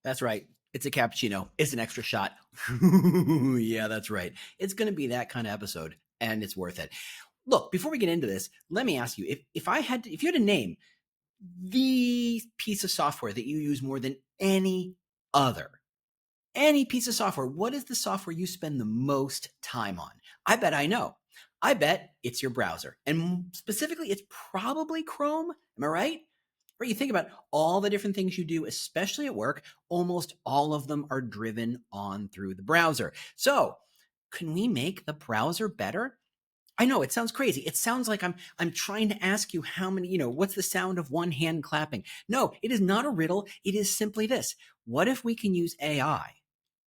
That's right. It's a cappuccino. It's an extra shot. Yeah, that's right. It's going to be that kind of episode, and it's worth it. Look, before we get into this, let me ask you if you had to name the piece of software that you use more than other, any piece of software, what is the software you spend the most time on? I bet I know. I bet it's your browser. And specifically, it's probably Chrome. Am I right? Right, you think about all the different things you do, especially at work, almost all of them are driven on through the browser. So, can we make the browser better? I know it sounds crazy. It sounds like I'm trying to ask you how many, what's the sound of one hand clapping? No, it is not a riddle. It is simply this. What if we can use AI,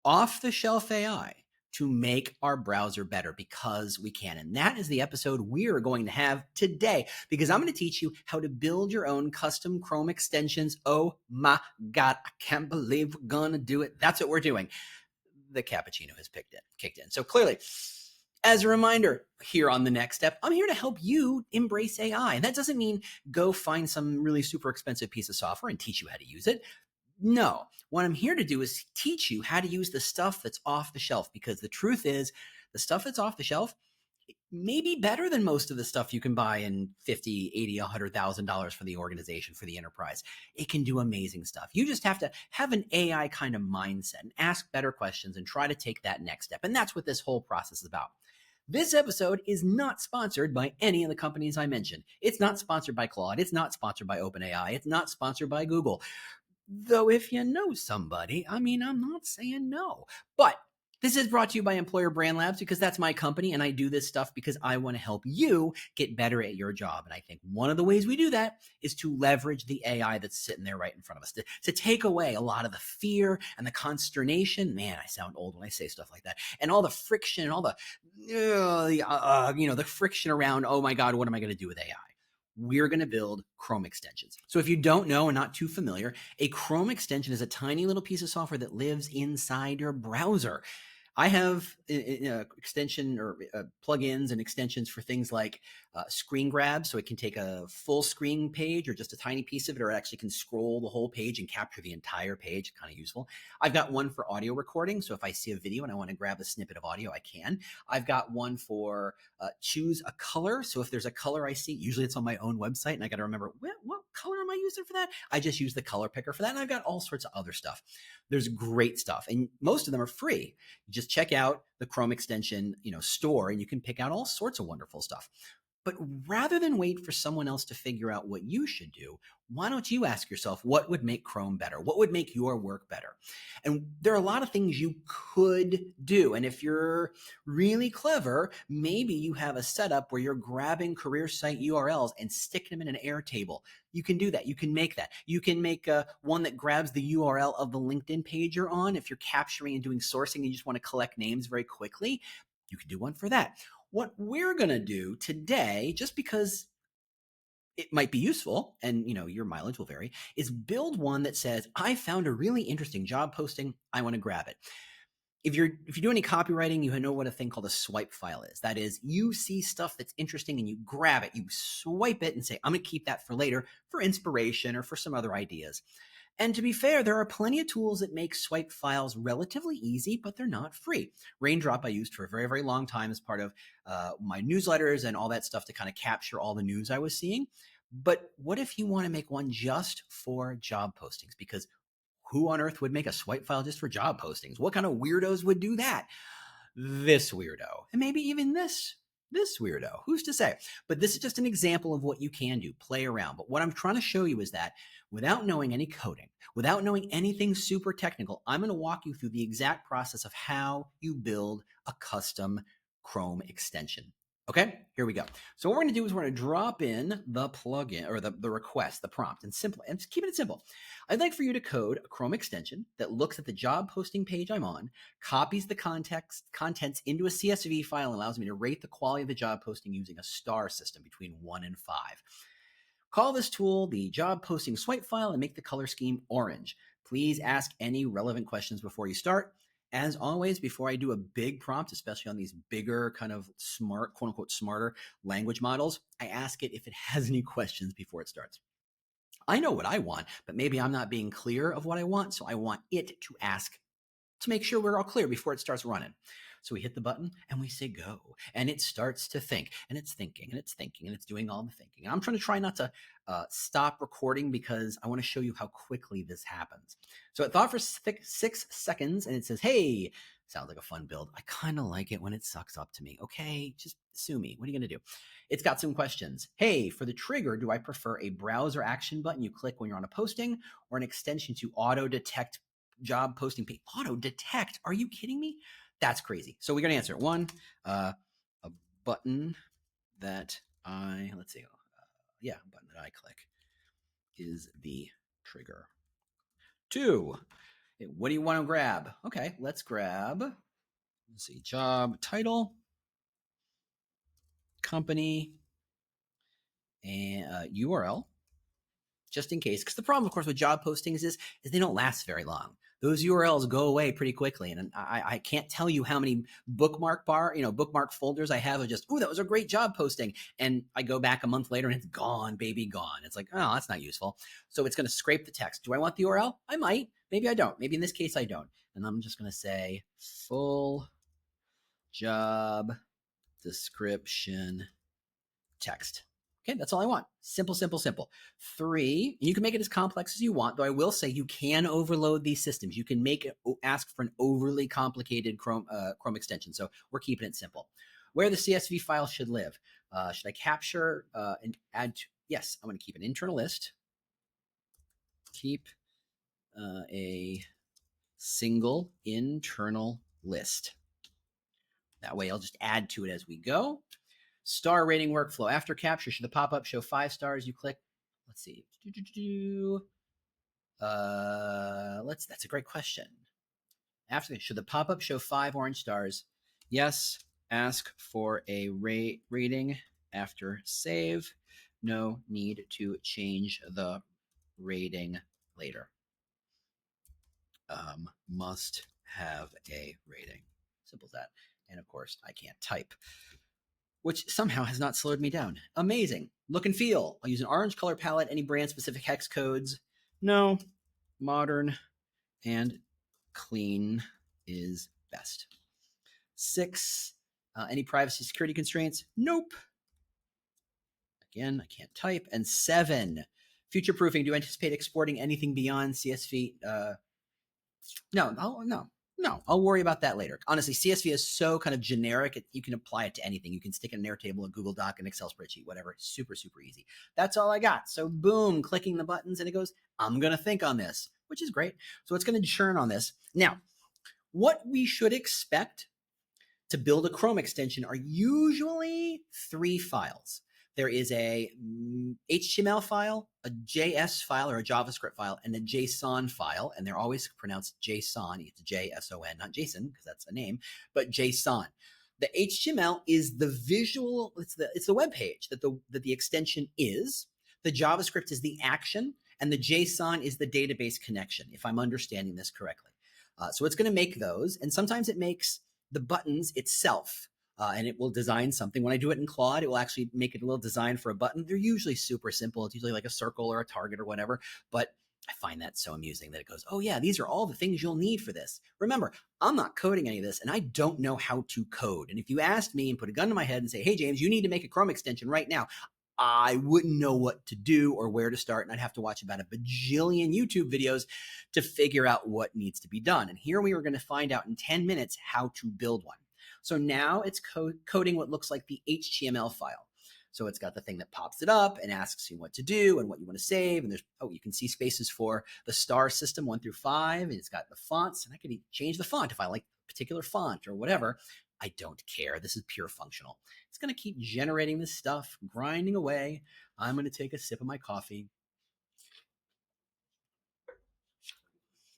off the shelf AI, to make our browser better? Because we can. And that is the episode we're going to have today, because I'm going to teach you how to build your own custom Chrome extensions. Oh my God, I can't believe we're going to do it. That's what we're doing. The cappuccino has kicked in. So clearly, as a reminder, here on the next step, I'm here to help you embrace AI. And that doesn't mean go find some really super expensive piece of software and teach you how to use it. No, what I'm here to do is teach you how to use the stuff that's off the shelf, because the truth is, the stuff that's off the shelf may be better than most of the stuff you can buy in 50, 80, $100,000 for the organization, for the enterprise. It can do amazing stuff. You just have to have an AI kind of mindset and ask better questions and try to take that next step. And that's what this whole process is about. This episode is not sponsored by any of the companies I mentioned. It's not sponsored by Claude. It's not sponsored by OpenAI. It's not sponsored by Google. Though if you know somebody, I mean, I'm not saying no. But this is brought to you by Employer Brand Labs, because that's my company, and I do this stuff because I want to help you get better at your job. And I think one of the ways we do that is to leverage the AI that's sitting there right in front of us, to take away a lot of the fear and the consternation. Man, I sound old when I say stuff like that. And all the friction and all the friction around, oh my God, what am I going to do with AI? We're going to build Chrome extensions. So if you don't know and not too familiar, a Chrome extension is a tiny little piece of software that lives inside your browser. I have extension or plugins and extensions for things like screen grab, so it can take a full screen page or just a tiny piece of it, or it actually can scroll the whole page and capture the entire page. Kind of useful. I've got one for audio recording, so if I see a video and I want to grab a snippet of audio, I can. I've got one for choose a color, so if there's a color I see, usually it's on my own website, and I got to remember what color am I using for that? I just use the color picker for that, and I've got all sorts of other stuff. There's great stuff, and most of them are free. Just check out the Chrome extension, store, and you can pick out all sorts of wonderful stuff. But rather than wait for someone else to figure out what you should do, why don't you ask yourself what would make Chrome better? What would make your work better? And there are a lot of things you could do. And if you're really clever, maybe you have a setup where you're grabbing career site URLs and sticking them in an Airtable. You can do that. You can make that. You can make one that grabs the URL of the LinkedIn page you're on. If you're capturing and doing sourcing and you just want to collect names very quickly, you can do one for that. What we're going to do today, just because it might be useful and your mileage will vary, is build one that says, I found a really interesting job posting, I want to grab it. If you do any copywriting, you know what a thing called a swipe file is. That is, you see stuff that's interesting and you grab it, you swipe it and say, I'm going to keep that for later, for inspiration or for some other ideas. And to be fair, there are plenty of tools that make swipe files relatively easy, but they're not free. Raindrop I used for a very, very long time as part of my newsletters and all that stuff to kind of capture all the news I was seeing. But what if you want to make one just for job postings? Because who on earth would make a swipe file just for job postings? What kind of weirdos would do that? This weirdo, and maybe even this weirdo. Who's to say? But this is just an example of what you can do. Play around. But what I'm trying to show you is that without knowing any coding, without knowing anything super technical, I'm going to walk you through the exact process of how you build a custom Chrome extension. Okay, here we go. So what we're going to do is we're going to drop in the plugin or the request, the prompt, and just keeping it simple. I'd like for you to code a Chrome extension that looks at the job posting page I'm on, copies the contents into a CSV file, and allows me to rate the quality of the job posting using a star system between 1 and 5. Call this tool the job posting swipe file and make the color scheme orange. Please ask any relevant questions before you start. As always, before I do a big prompt, especially on these bigger kind of smart, quote unquote, smarter language models, I ask it if it has any questions before it starts. I know what I want, but maybe I'm not being clear of what I want. So I want it to ask to make sure we're all clear before it starts running. So we hit the button and we say go, and it starts to think, and it's thinking, and it's thinking, and it's doing all the thinking. And I'm trying not to stop recording because I want to show you how quickly this happens. So it thought for 6 seconds, and it says, hey, sounds like a fun build. I kind of like it when it sucks up to me. Okay, just sue me. What are you going to do? It's got some questions. Hey, for the trigger, do I prefer a browser action button you click when you're on a posting, or an extension to auto detect job posting page? Auto detect? Are you kidding me? That's crazy. So we're going to answer one, a button that let's see. A button that I click is the trigger. 2, what do you want to grab? Okay, let's grab, let's see, job title, company, and URL, just in case. Because the problem, of course, with job postings is they don't last very long. Those URLs go away pretty quickly. And I can't tell you how many bookmark folders I have of just, that was a great job posting. And I go back a month later and it's gone, baby, gone. It's like, oh, that's not useful. So it's going to scrape the text. Do I want the URL? I might. Maybe I don't. Maybe in this case, I don't. And I'm just going to say full job description text. Okay, that's all I want. Simple, simple, simple. 3, and you can make it as complex as you want, though I will say you can overload these systems. You can make it ask for an overly complicated Chrome extension. So we're keeping it simple. Where the CSV file should live. Should I capture and add to? Yes, I'm going to keep an internal list. Keep a single internal list. That way I'll just add to it as we go. Star rating workflow. After capture, should the pop-up show 5 stars? You click. Let's see. That's a great question. After, should the pop-up show 5 orange stars? Yes. Ask for a rating after save. No need to change the rating later. Must have a rating. Simple as that. And of course, I can't type, which somehow has not slowed me down. Amazing. Look and feel. I'll use an orange color palette. Any brand-specific hex codes? No. Modern and clean is best. 6, any privacy security constraints? Nope. Again, I can't type. And 7, future-proofing. Do you anticipate exporting anything beyond CSV? No. I'll worry about that later. Honestly, CSV is so kind of generic. You can apply it to anything. You can stick it in an Airtable, a Google Doc, an Excel spreadsheet, whatever. Super, super easy. That's all I got. So boom, clicking the buttons and it goes, I'm going to think on this, which is great. So it's going to churn on this. Now, what we should expect to build a Chrome extension are usually 3 files. There is a HTML file, a JS file or a JavaScript file, and a JSON file. And they're always pronounced JSON. It's JSON, not Jason, because that's a name, but JSON. The HTML is the visual, it's the web page that the extension is. The JavaScript is the action, and the JSON is the database connection, if I'm understanding this correctly. So it's going to make those, and sometimes it makes the buttons itself. And it will design something. When I do it in Claude, it will actually make it a little design for a button. They're usually super simple. It's usually like a circle or a target or whatever. But I find that so amusing that it goes, oh yeah, these are all the things you'll need for this. Remember, I'm not coding any of this, and I don't know how to code. And if you asked me and put a gun to my head and say, hey, James, you need to make a Chrome extension right now, I wouldn't know what to do or where to start. And I'd have to watch about a bajillion YouTube videos to figure out what needs to be done. And here we are going to find out in 10 minutes how to build one. So now it's coding what looks like the HTML file. So it's got the thing that pops it up and asks you what to do and what you want to save. And there's, you can see spaces for the star system 1 through 5. And it's got the fonts, and I could change the font if I like a particular font or whatever. I don't care. This is pure functional. It's going to keep generating this stuff, grinding away. I'm going to take a sip of my coffee.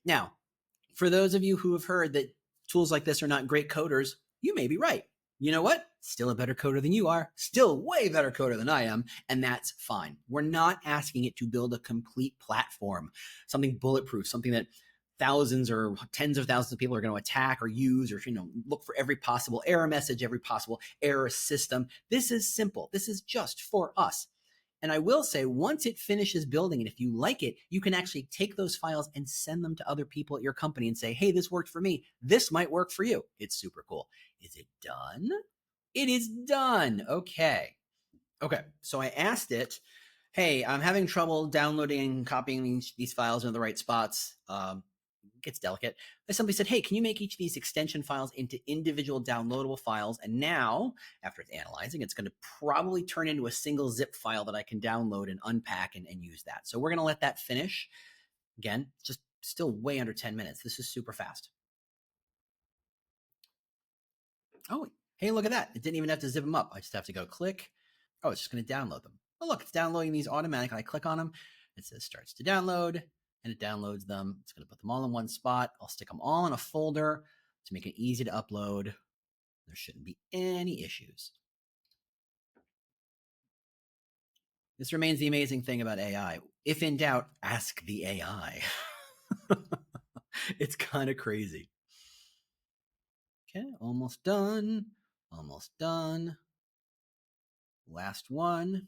Now, for those of you who have heard that tools like this are not great coders, you may be right. You know what? Still a better coder than you are. Still way better coder than I am. And that's fine. We're not asking it to build a complete platform, something bulletproof, something that thousands or tens of thousands of people are going to attack or use, or look for every possible error message, every possible error system. This is simple. This is just for us. And I will say, once it finishes building it, if you like it, you can actually take those files and send them to other people at your company and say, hey, this worked for me. This might work for you. It's super cool. Is it done? It is done. Okay. So I asked it, hey, I'm having trouble downloading and copying these files into the right spots. It gets delicate. Somebody said, hey, can you make each of these extension files into individual downloadable files? And now, after it's analyzing, it's going to probably turn into a single zip file that I can download and unpack and use that. So we're going to let that finish. Again, just still way under 10 minutes. This is super fast. Oh, hey, look at that. It didn't even have to zip them up. I just have to go click. Oh, it's just going to download them. Oh, look, it's downloading these automatically. I click on them. It says starts to download, and it downloads them. It's going to put them all in one spot. I'll stick them all in a folder to make it easy to upload. There shouldn't be any issues. This remains the amazing thing about AI. If in doubt, ask the AI. It's kind of crazy. Okay, almost done. Almost done. Last one.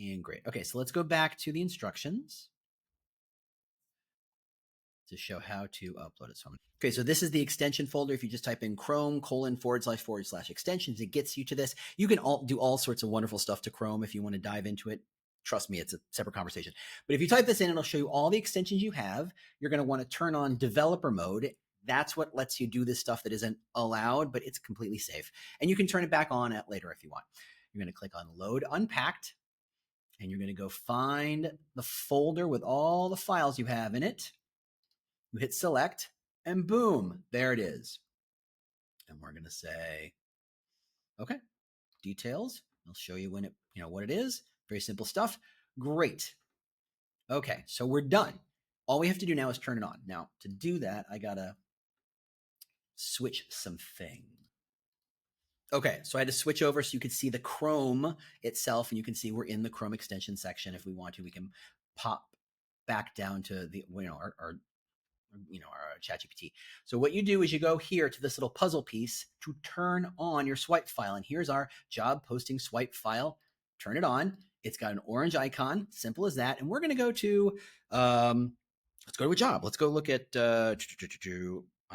And great. Okay, so let's go back to the instructions to show how to upload it. Okay, so this is the extension folder. If you just type in Chrome // extensions, it gets you to this. You can do all sorts of wonderful stuff to Chrome if you want to dive into it. Trust me, it's a separate conversation. But if you type this in, it'll show you all the extensions you have. You're going to want to turn on developer mode. That's what lets you do this stuff that isn't allowed, but it's completely safe. And you can turn it back on at later if you want. You're going to click on Load Unpacked, and you're going to go find the folder with all the files you have in it. You hit select, and boom, there it is. And we're going to say, okay, details. I'll show you when it, what it is. Very simple stuff. Great. Okay, so we're done. All we have to do now is turn it on. Now, to do that, I got to switch something. Okay, so I had to switch over so you could see the Chrome itself, and you can see we're in the Chrome extension section. If we want to, we can pop back down to the, our ChatGPT. So what you do is you go here to this little puzzle piece to turn on your swipe file. And here's our job posting swipe file. Turn it on. It's got an orange icon, simple as that. And we're going to go to, let's go to a job. Let's go look at, I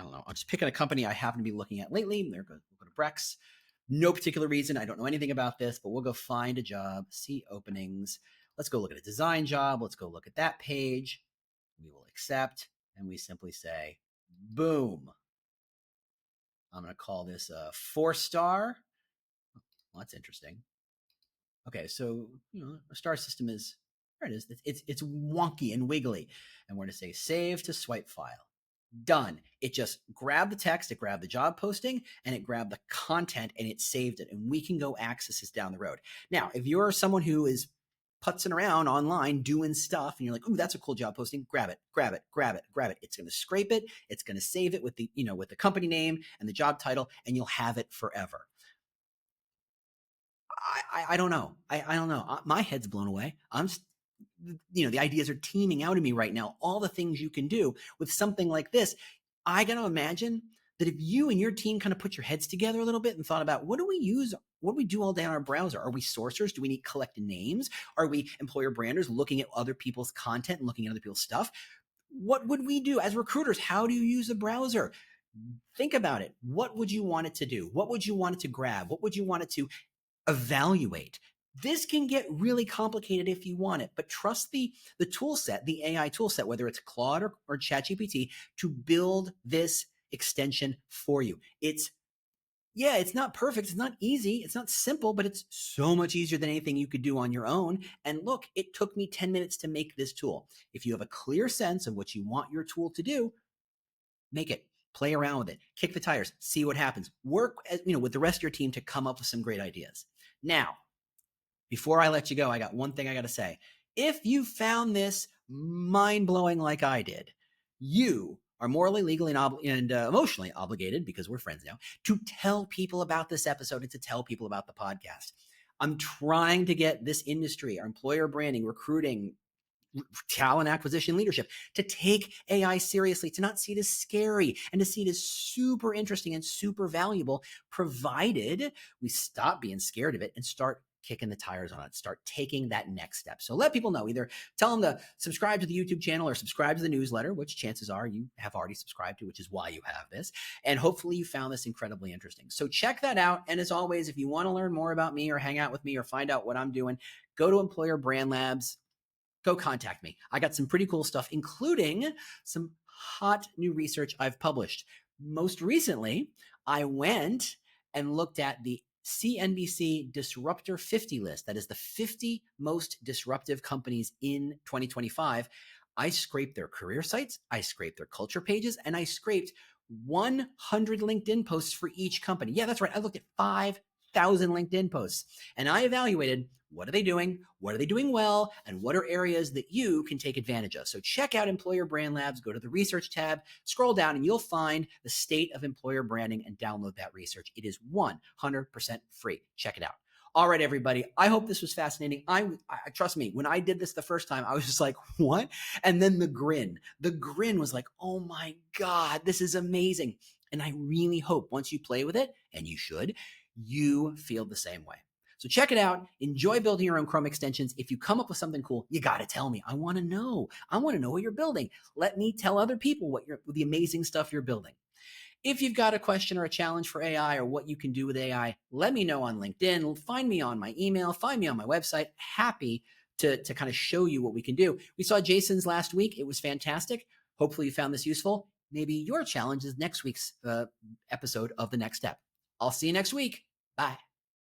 don't know. I'm just picking a company I happen to be looking at lately. We'll go to Brex. No particular reason. I don't know anything about this, but we'll go find a job, see openings. Let's go look at a design job. Let's go look at that page. We will accept. And we simply say, boom. I'm going to call this a 4-star. Well, that's interesting. Okay, so, a star system is, there it is. It's wonky and wiggly. And we're going to say save to swipe file. Done. It just grabbed the text, it grabbed the job posting, and it grabbed the content, and it saved it. And we can go access this down the road. Now, if you're someone who is putzing around online doing stuff and you're like, ooh, that's a cool job posting, grab it. It's going to scrape it. It's going to save it with the, with the company name and the job title, and you'll have it forever. I don't know. I don't know. My head's blown away. I'm just, the ideas are teeming out of me right now. All the things you can do with something like this. I got to imagine that if you and your team kind of put your heads together a little bit and thought about what do we use, what do we do all day on our browser? Are we sourcers? Do we need collect names? Are we employer branders looking at other people's content and looking at other people's stuff? What would we do as recruiters? How do you use a browser? Think about it. What would you want it to do? What would you want it to grab? What would you want it to evaluate? This can get really complicated if you want it, but trust the tool set, the AI tool set, whether it's Claude or ChatGPT, to build this extension for you. It's not perfect. It's not easy. It's not simple, but it's so much easier than anything you could do on your own. And look, it took me 10 minutes to make this tool. If you have a clear sense of what you want your tool to do, make it. Play around with it. Kick the tires. See what happens. Work with the rest of your team to come up with some great ideas. Now, before I let you go, I got one thing I got to say. If you found this mind-blowing like I did, you are morally, legally, and emotionally obligated, because we're friends now, to tell people about this episode and to tell people about the podcast. I'm trying to get this industry, our employer branding, recruiting, talent acquisition, leadership, to take AI seriously, to not see it as scary, and to see it as super interesting and super valuable, provided we stop being scared of it and start kicking the tires on it, start taking that next step. So let people know, either tell them to subscribe to the YouTube channel or subscribe to the newsletter, which chances are you have already subscribed to, which is why you have this. And hopefully you found this incredibly interesting. So check that out. And as always, if you want to learn more about me or hang out with me or find out what I'm doing, go to Employer Brand Labs. Go contact me. I got some pretty cool stuff, including some hot new research I've published. Most recently, I went and looked at the CNBC Disruptor 50 list. That is the 50 most disruptive companies in 2025. I scraped their career sites, I scraped their culture pages, and I scraped 100 LinkedIn posts for each company. Yeah, that's right. I looked at 5,000 LinkedIn posts and I evaluated, what are they doing? What are they doing well? And what are areas that you can take advantage of? So check out Employer Brand Labs, go to the research tab, scroll down, and you'll find the state of employer branding and download that research. It is 100% free. Check it out. All right, everybody. I hope this was fascinating. I trust me, when I did this the first time, I was just like, what? And then the grin was like, oh my God, this is amazing. And I really hope once you play with it, and you should, you feel the same way. So check it out. Enjoy building your own Chrome extensions. If you come up with something cool, you got to tell me. I want to know. I want to know what you're building. Let me tell other people what the amazing stuff you're building. If you've got a question or a challenge for AI or what you can do with AI, let me know on LinkedIn. Find me on my email. Find me on my website. Happy to kind of show you what we can do. We saw Jason's last week. It was fantastic. Hopefully you found this useful. Maybe your challenge is next week's episode of The Next Step. I'll see you next week. Bye.